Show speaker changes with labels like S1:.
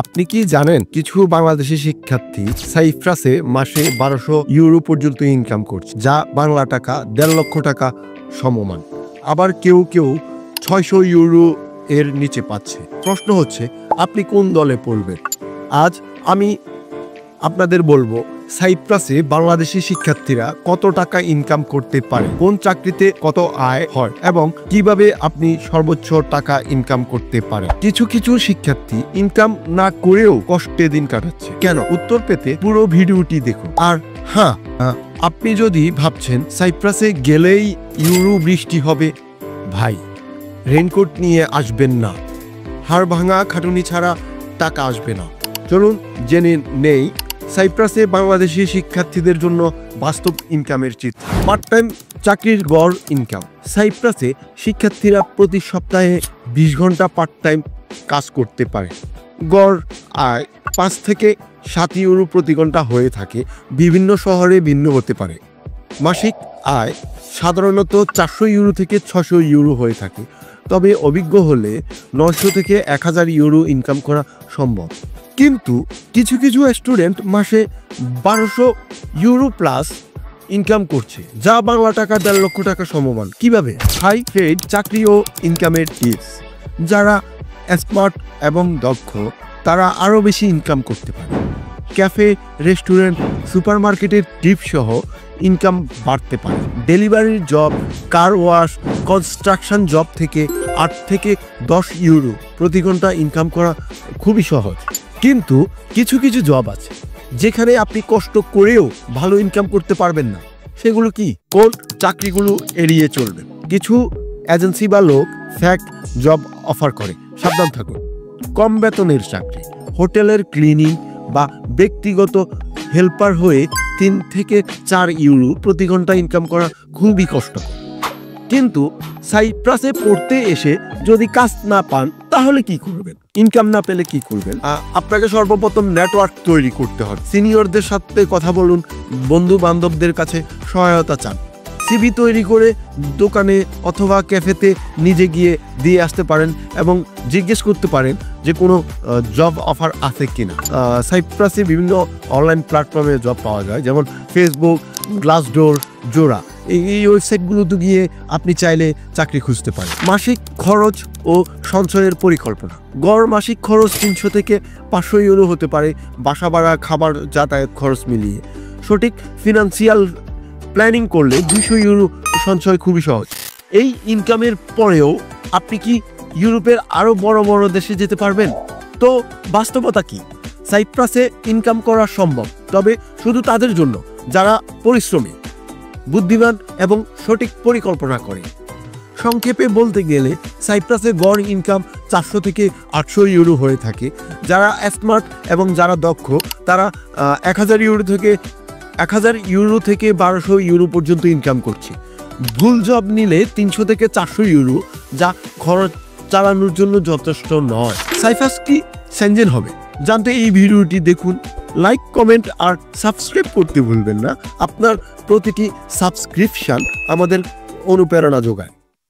S1: আপনি কি জানেন কিছু বাংলাদেশি শিক্ষার্থী সাইপ্রাসে মাসে 1200 ইউরো পর্যন্ত ইনকাম করছে, যা বাংলা টাকা 1.5 লক্ষ টাকা সমমান। আবার কেউ কেউ 600 ইউরো এর নিচে পাচ্ছে। প্রশ্ন হচ্ছে, আপনি কোন দলে পড়বেন? আজ আমি আপনাদের বলবো সাইপ্রাসে বাংলাদেশি শিক্ষার্থীরা কত টাকা ইনকাম করতে পারে, কোন চাকরিতে কত আয় হয় এবং কিভাবে আপনি সর্বোচ্চ টাকা ইনকাম করতে পারেন। কিছু কিছু শিক্ষার্থী ইনকাম না করেও কষ্টে দিন কাটাচ্ছে। কেন? উত্তর পেতে পুরো ভিডিওটি দেখুন। আর হ্যাঁ, আপনি যদি ভাবছেন সাইপ্রাসে গেলেই ইউরো বৃষ্টি হবে, ভাই রেইনকোট নিয়ে আসবেন না। হাড় ভাঙা খাটুনি ছাড়া টাকা আসবে না। চলুন জেনে নেই সাইপ্রাসে বাংলাদেশি শিক্ষার্থীদের জন্য বাস্তব ইনকামের চিত্র। পার্ট টাইম চাকরির গড় ইনকাম। সাইপ্রাসে শিক্ষার্থীরা প্রতি সপ্তাহে 20 ঘন্টা পার্ট টাইম কাজ করতে পারে। গড় আয় 5 থেকে 7 ইউরো প্রতি ঘন্টা হয়ে থাকে, বিভিন্ন শহরে ভিন্ন হতে পারে। মাসিক আয় সাধারণত 400 ইউরো থেকে 600 ইউরো হয়ে থাকে, তবে অভিজ্ঞ হলে 900 থেকে 1000 ইউরো ইনকাম করা সম্ভব। কিন্তু কিছু কিছু স্টুডেন্ট মাসে 1200 ইউরো প্লাস ইনকাম করছে, যা বাংলা টাকা 1.5 লক্ষ টাকা সমমান। কিভাবে? হাই পেইড চাকরি ও ইনকামের টিপস। যারা স্মার্ট এবং দক্ষ তারা আরও বেশি ইনকাম করতে পারে। ক্যাফে, রেস্টুরেন্ট, সুপারমার্কেটের টিপ সহ ইনকাম বাড়তে পারে। ডেলিভারির job, car wash, construction job থেকে 8 থেকে 10 ইউরো প্রতি ঘন্টা ইনকাম করা খুবই সহজ। কিন্তু কিছু কিছু জব আছে যেখানে আপনি কষ্ট করেও ভালো ইনকাম করতে পারবেন না। সেগুলো কি? কোন চাকরিগুলো এড়িয়ে চলবেন? কিছু এজেন্সি বা লোক ফ্যাক জব অফার করে, সাবধান থাকুন। কম বেতনের চাকরি, হোটেলের ক্লিনিং বা ব্যক্তিগত হেল্পার হয়ে 3 থেকে 4 ইউরো প্রতি ঘন্টা ইনকাম করা খুবই কষ্টকর। কিন্তু সাইপ্রাসে পড়তে এসে যদি কাজ না পান তাহলে কি করবেন? ইনকাম না পেলে কি করবেন? আপনাকে সর্বপ্রথম নেটওয়ার্ক তৈরি করতে হবে। সিনিয়রদের সাথে কথা বলুন, বন্ধু বান্ধবদের কাছে সহায়তা চান। সিভি তৈরি করে দোকানে অথবা ক্যাফেতে নিজে গিয়ে দিয়ে আসতে পারেন এবং জিজ্ঞেস করতে পারেন যে কোনো জব অফার আছে কিনা। সাইপ্রাসে বিভিন্ন অনলাইন প্ল্যাটফর্মে জব পাওয়া যায়, যেমন ফেসবুক, গ্লাসডোর, জোড়া। এই ওয়েবসাইটগুলোতে গিয়ে আপনি চাইলে চাকরি খুঁজতে পারেন। মাসিক খরচ ও সঞ্চয়ের পরিকল্পনা। গড় মাসিক খরচ 300 থেকে 500 ইউরো হতে পারে, বাসা ভাড়া, খাবার, যাতায়াত খরচ মিলিয়ে। সঠিক ফিনান্সিয়াল প্ল্যানিং করলে 200 ইউরো সঞ্চয় খুবই সহজ। এই ইনকামের পরেও আপনি কি ইউরোপের আরও বড় বড় দেশে যেতে পারবেন? তো বাস্তবতা কি? সাইপ্রাসে ইনকাম করা সম্ভব, তবে শুধু তাদের জন্য যারা পরিশ্রমী, বুদ্ধিমান এবং সঠিক পরিকল্পনা করে। সংক্ষেপে বলতে গেলে সাইপ্রাসে গড় ইনকাম 400 থেকে 800 ইউরো হয়ে থাকে। যারা স্মার্ট এবং যারা দক্ষ তারা 1000 ইউরো থেকে 1200 ইউরো পর্যন্ত ইনকাম করছে। ভুল জব নিলে 300 থেকে 400 ইউরো, যা খরচ চালানোর জন্য যথেষ্ট নয়। সাইপ্রাস কি সেনজেন হবে? জানতে এই ভিডিওটি দেখুন। লাইক, কমেন্ট আর সাবস্ক্রাইব করতে ভুলবেন না। আপনার প্রতিটি সাবস্ক্রিপশন আমাদের অনুপ্রেরণা যোগায়।